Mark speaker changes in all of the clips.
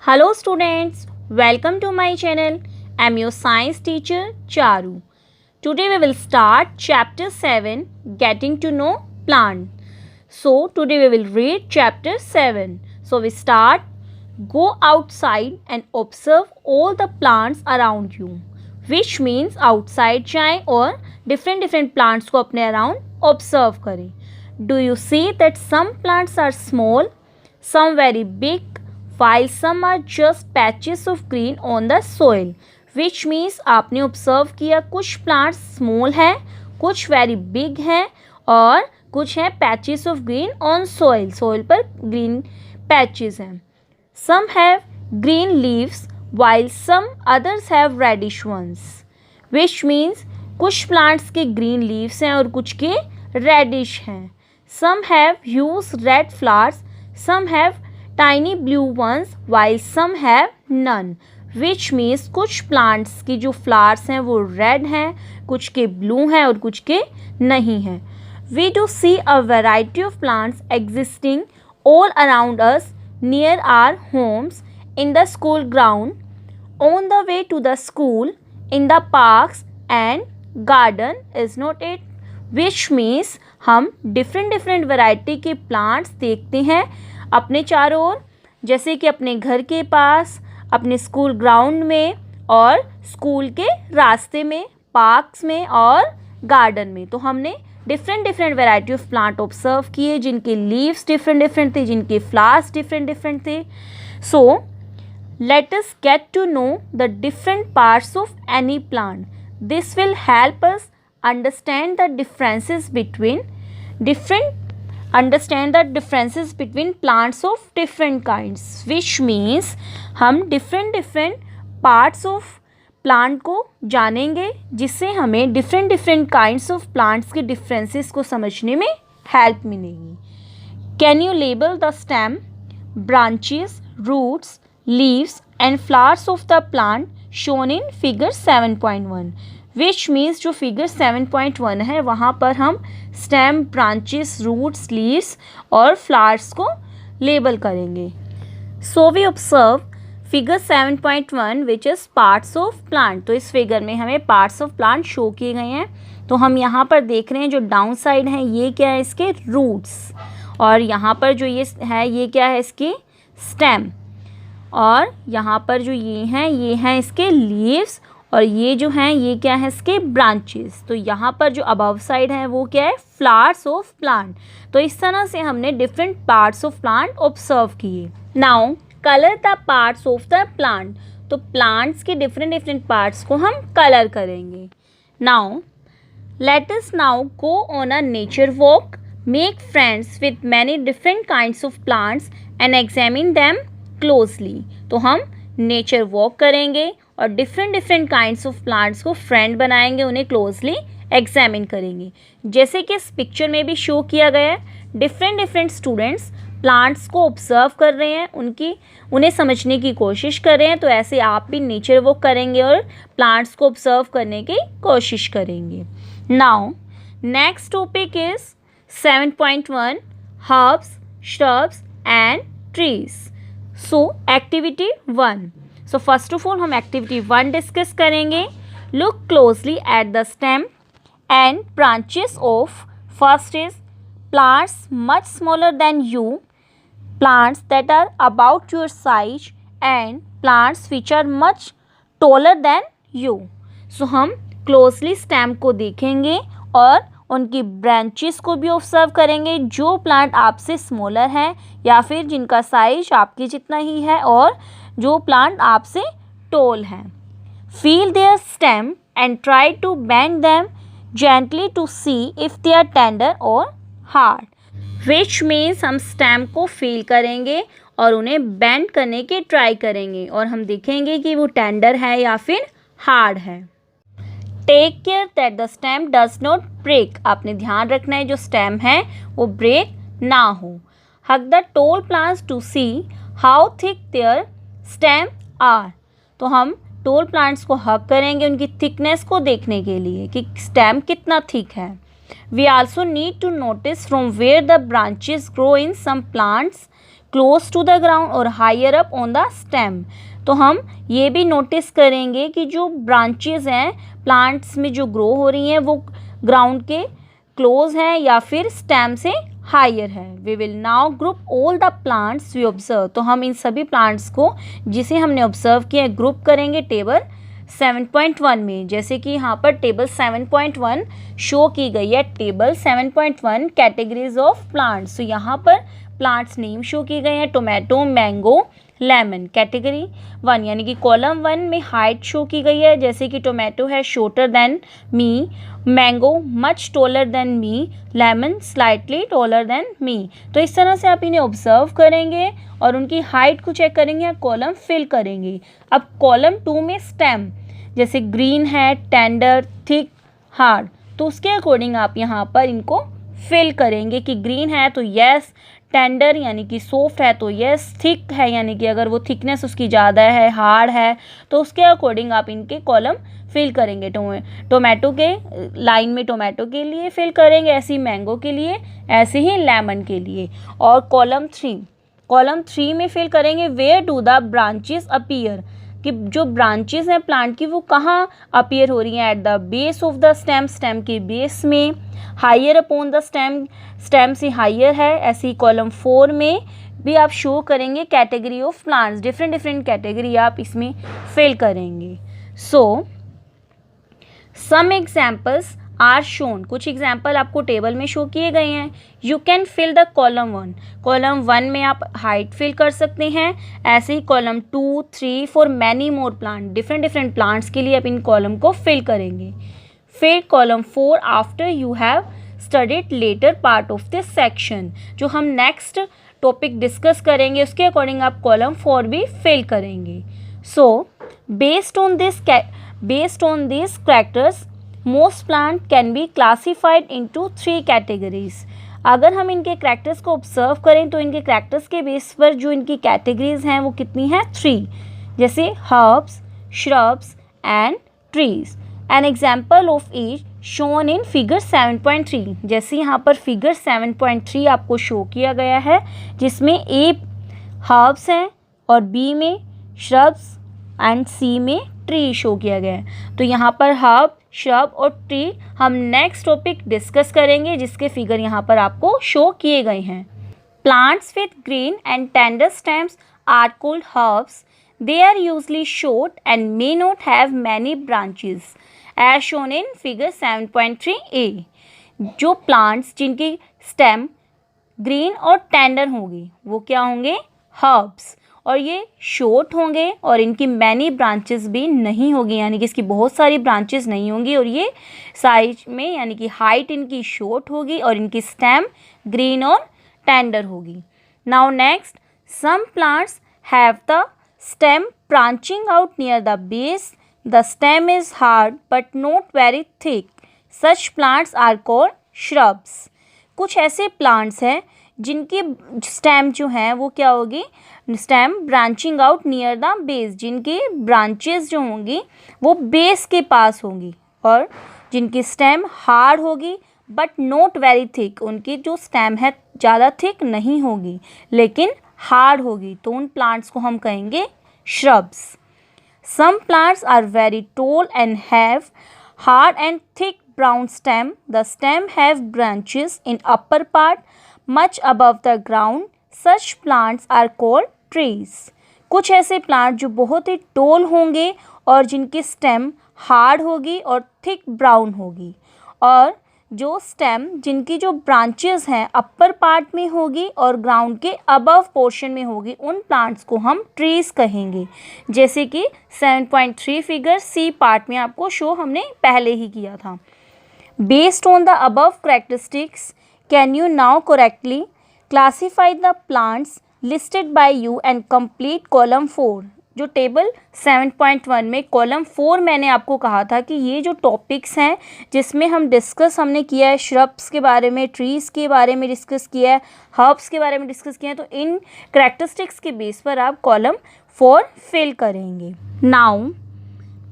Speaker 1: Hello students, welcome to my channel. I am your science teacher Charu. Today we will start chapter 7 Getting to Know Plant. So today we will read chapter 7. So we start. Go outside and observe all the plants around you. Which means outside जाएं और different plants को अपने around observe करें. Do you see that some plants are small, some very big, while some are just patches of green on the soil, which means आपने observe किया कुछ plants small हैं, कुछ वेरी बिग हैं और कुछ हैं patches of green on soil, soil पर ग्रीन पैचेस हैं. Some have green leaves while some others have reddish ones, which means कुछ प्लांट्स के ग्रीन लीव्स हैं और कुछ के रेडिश हैं. Some have huge red flowers, some have tiny blue ones while some have none, which means कुछ plants की जो flowers हैं वो red हैं, कुछ के blue हैं और कुछ के नहीं हैं. We do see a variety of plants existing all around us near our homes, in the school ground, on the way to the school, in the parks and garden, is not it? Which means हम different variety के plants देखते हैं अपने चारों ओर, जैसे कि अपने घर के पास, अपने स्कूल ग्राउंड में और स्कूल के रास्ते में, पार्क्स में और गार्डन में. तो हमने different variety of plant observe किए जिनके लीव्स डिफरेंट थे, जिनके फ्लावर्स डिफरेंट थे. So let us get to know the different parts of any plant. This will help us understand the differences between plants of different kinds, which means हम different parts of plant को जानेंगे जिससे हमें different kinds of plants के differences को समझने में help मिलेगी. Can you label the stem, branches, roots, leaves and flowers of the plant shown in figure 7.1? Which means जो फिगर 7.1 है वहाँ पर हम स्टेम, ब्रांचेस, रूट्स, लीव्स और फ्लावर्स को लेबल करेंगे. So we observe figure 7.1 which is parts of plant. तो इस फिगर में हमें पार्ट्स ऑफ प्लांट शो किए गए हैं. तो हम यहाँ पर देख रहे हैं जो डाउन साइड है ये क्या है, इसके रूट्स, और यहाँ पर जो ये है ये क्या है, इसके स्टेम, और यहाँ पर जो ये हैं इसके लीव्स, और ये जो हैं ये क्या है, इसके ब्रांचेस. तो यहाँ पर जो अबव साइड है वो क्या है, फ्लावर्स ऑफ प्लांट. तो इस तरह से हमने different parts of plant observe किए. Now colour the parts of the plant. तो प्लांट्स के डिफरेंट पार्ट्स को हम कलर करेंगे. Now let us now go on a nature walk, make friends with many different kinds of plants and examine them closely. तो हम nature walk करेंगे और different kinds of plants को friend बनाएंगे, उन्हें क्लोजली एग्जामिन करेंगे. जैसे कि इस पिक्चर में भी शो किया गया है, डिफरेंट स्टूडेंट्स प्लांट्स को ऑब्जर्व कर रहे हैं, उन्हें समझने की कोशिश कर रहे हैं. तो ऐसे आप भी नेचर वॉक करेंगे और प्लांट्स को ऑब्जर्व करने की कोशिश करेंगे. Now next topic is 7.1 herbs, shrubs and trees. So activity 1. So first of all हम एक्टिविटी 1 डिस्कस करेंगे. Look closely at the stem and branches of, first is plants much smaller than you, plants that are about your size and plants which are much taller than you. So हम closely stem को देखेंगे और उनकी branches को भी observe करेंगे जो plant आपसे स्मॉलर हैं या फिर जिनका साइज आपके जितना ही है और जो प्लांट आपसे टॉल हैं. Feel their stem and try to bend them gently to see if they are tender और हार्ड. विच मीन्स हम स्टेम को फील करेंगे और उन्हें बेंड करने की ट्राई करेंगे और हम देखेंगे कि वो टेंडर है या फिर हार्ड है. Take care that the stem does not break. आपने ध्यान रखना है जो स्टेम है वो ब्रेक ना हो. Hug the tall plants to see how thick their stem are. तो हम टॉल प्लांट्स को हग करेंगे उनकी थिकनेस को देखने के लिए कि स्टेम कितना थिक है. We also need to notice from where the branches grow in some plants close to the ground और higher up on the stem. तो हम ये भी नोटिस करेंगे कि जो ब्रांचेस हैं प्लांट्स में जो ग्रो हो रही हैं वो ग्राउंड के क्लोज हैं या फिर स्टेम से हायर है। We will now group all the plants we observe. तो हम इन सभी प्लांट्स को जिसे हमने ऑब्जर्व किया ग्रुप करेंगे टेबल 7.1 में। जैसे कि यहाँ पर टेबल 7.1 शो की गई है। Table 7.1 categories of plants. तो यहाँ पर प्लांट्स नेम शो की गए हैं, टोमेटो, मैंगो, लेमन। कैटेगरी 1 यानी कि कॉलम 1 में हाइट शो की गई है, जैसे कि टोमेटो है shorter than me, mango much taller than me, lemon slightly taller than me. तो इस तरह से आप इन्हें ऑब्जर्व करेंगे और उनकी हाइट को चेक करेंगे, कॉलम फिल करेंगे। अब कॉलम 2 में स्टेम जैसे ग्रीन है, टेंडर, थिक, हार्ड, तो उसके अकॉर्डिंग आप यहाँ पर इनको फिल करेंगे कि ग्रीन है तो यस, टेंडर यानी कि सॉफ्ट है तो यस, थिक है यानी कि अगर वो थिकनेस उसकी ज़्यादा है, हार्ड है तो उसके अकॉर्डिंग आप इनके कॉलम फिल करेंगे। टोमेटो के लाइन में टोमेटो के लिए फिल करेंगे, ऐसे ही मैंगो के लिए, ऐसे ही लेमन के लिए। और कॉलम 3 में फिल करेंगे where do the branches appear, कि जो ब्रांचेस हैं प्लांट की वो कहाँ अपीयर हो रही हैं, at the base of the stem, stem के बेस में, higher upon the stem, stem से हायर है। ऐसे ही कॉलम 4 में भी आप शो करेंगे category of plants, different category आप इसमें फिल करेंगे। So some examples are shown, कुछ एग्जाम्पल आपको टेबल में शो किए गए हैं। You can fill the column 1, column 1 में आप हाइट फिल कर सकते हैं। ऐसे ही column 2, 3 for many more plant, different plants के लिए आप इन कॉलम को फिल करेंगे। फिर column 4 after you have studied later part of this section, जो हम नेक्स्ट टॉपिक डिस्कस करेंगे उसके अकॉर्डिंग आप कॉलम 4 भी फिल करेंगे। So based on this characters most plant can be classified into 3 categories. अगर हम इनके कैरेक्टर्स को ऑब्जर्व करें तो इनके कैरेक्टर्स के बेस पर जो इनकी कैटेगरीज हैं वो कितनी हैं, 3, जैसे herbs, shrubs and trees. An example of each shown in figure 7.3, जैसे यहाँ पर फिगर 7.3 आपको शो किया गया है, जिसमें ए हर्ब्स हैं और बी में श्रब्स एंड सी में ट्री शो किया गया है। तो यहाँ पर हर्ब, श्रब और ट्री हम नेक्स्ट टॉपिक डिस्कस करेंगे, जिसके फिगर यहाँ पर आपको शो किए गए हैं। Plants with green and tender stems are called herbs. They are usually short and may not have many branches as shown in figure 7.3a. जो प्लांट्स जिनकी स्टेम ग्रीन और टेंडर होगी वो क्या होंगे, हर्ब्स, और ये शॉर्ट होंगे और इनकी मैनी ब्रांचेस भी नहीं होगी, यानी कि इसकी बहुत सारी ब्रांचेस नहीं होंगी, और ये साइज में यानी कि हाइट इनकी शॉर्ट होगी और इनकी स्टेम ग्रीन और टेंडर होगी। Now next, some plants have the stem branching out near the base. The stem is hard but not very thick. Such plants are called shrubs. कुछ ऐसे plants हैं जिनकी stem जो है वो क्या होगी, stem branching out near the base, जिनकी branches जो होंगी वो base के पास होंगी, और जिनकी stem hard होगी but not very thick, उनकी जो stem है ज़्यादा thick नहीं होगी लेकिन हार्ड होगी, तो उन प्लांट्स को हम कहेंगे shrubs. Some plants are very tall and have hard and thick brown stem. The stem have branches in upper part much above the ground. Such plants are called trees. कुछ ऐसे plant जो बहुत ही toll होंगे और जिनकी stem hard होगी और thick brown होगी, और जो स्टेम जिनकी जो ब्रांचेस हैं अपर पार्ट में होगी और ग्राउंड के अबव पोर्शन में होगी, उन प्लांट्स को हम ट्रीज कहेंगे, जैसे कि 7.3 फिगर सी पार्ट में आपको शो हमने पहले ही किया था। Based on the above characteristics can you now correctly classify the plants listed by you and complete column 4। जो टेबल 7.1 में कॉलम 4 मैंने आपको कहा था कि ये जो टॉपिक्स हैं जिसमें हमने किया है, श्रब्स के बारे में, ट्रीज़ के बारे में डिस्कस किया है, हर्ब्स के बारे में डिस्कस किया है, तो इन कैरेक्टरिस्टिक्स के बेस पर आप कॉलम 4 फिल करेंगे। Now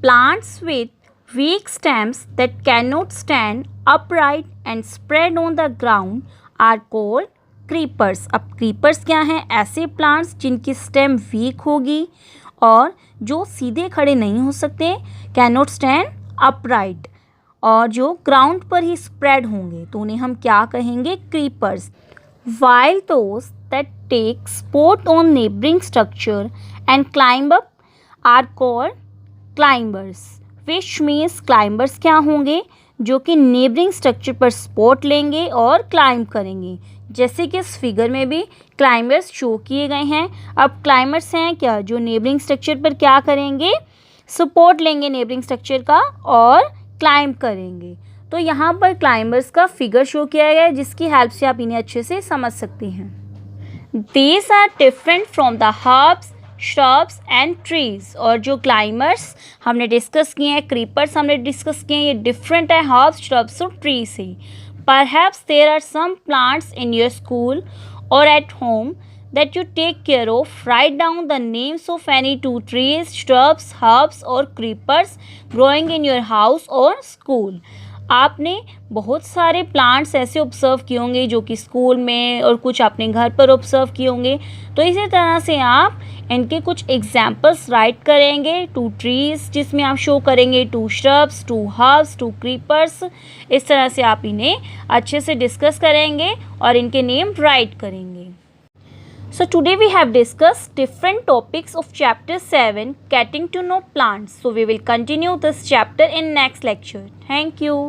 Speaker 1: plants with weak stems that can not stand upright and spread on the ground are called creepers. अब क्रीपर्स क्या हैं? ऐसे प्लांट्स जिनकी स्टेम वीक होगी और जो सीधे खड़े नहीं हो सकते, कैन नॉट स्टैंड अपराइट, और जो ग्राउंड पर ही स्प्रेड होंगे, तो उन्हें हम क्या कहेंगे? Creepers. While those that take support on neighboring structure and climb up are called climbers, which means climbers क्या होंगे? जो कि नेबरिंग स्ट्रक्चर पर सपोर्ट लेंगे और क्लाइंब करेंगे, जैसे कि इस फिगर में भी क्लाइंबर्स शो किए गए हैं। अब क्लाइंबर्स हैं क्या? जो नेबरिंग स्ट्रक्चर पर क्या करेंगे? सपोर्ट लेंगे नेबरिंग स्ट्रक्चर का और क्लाइंब करेंगे। तो यहाँ पर क्लाइंबर्स का फिगर शो किया गया है, जिसकी हेल्प से आप इन्हें अच्छे से समझ सकते हैं। These are different from the herbs, shrubs and trees। और जो क्लाइंबर्स हमने डिस्कस किए हैं, क्रीपर्स हमने डिस्कस किए हैं, ये डिफरेंट है हर्ब्स, shrubs और ट्री से। Perhaps there are some plants in your school or at home that you take care of. Write down the names of any 2 trees, shrubs, herbs or creepers growing in your house or school। आपने बहुत सारे plants ऐसे observe किए होंगे जो कि school में और कुछ अपने घर पर ऑब्ज़र्व किए होंगे। तो इसी तरह से आप इनके कुछ एग्जाम्पल्स राइट करेंगे। 2 ट्रीज़ जिसमें आप शो करेंगे, 2 श्रब्स, 2 हर्ब्स, 2 क्रीपर्स। इस तरह से आप इन्हें अच्छे से डिस्कस करेंगे और इनके नेम राइट करेंगे। So today we have discussed different topics of chapter 7, getting to know plants. So we will continue this chapter in next lecture. Thank you.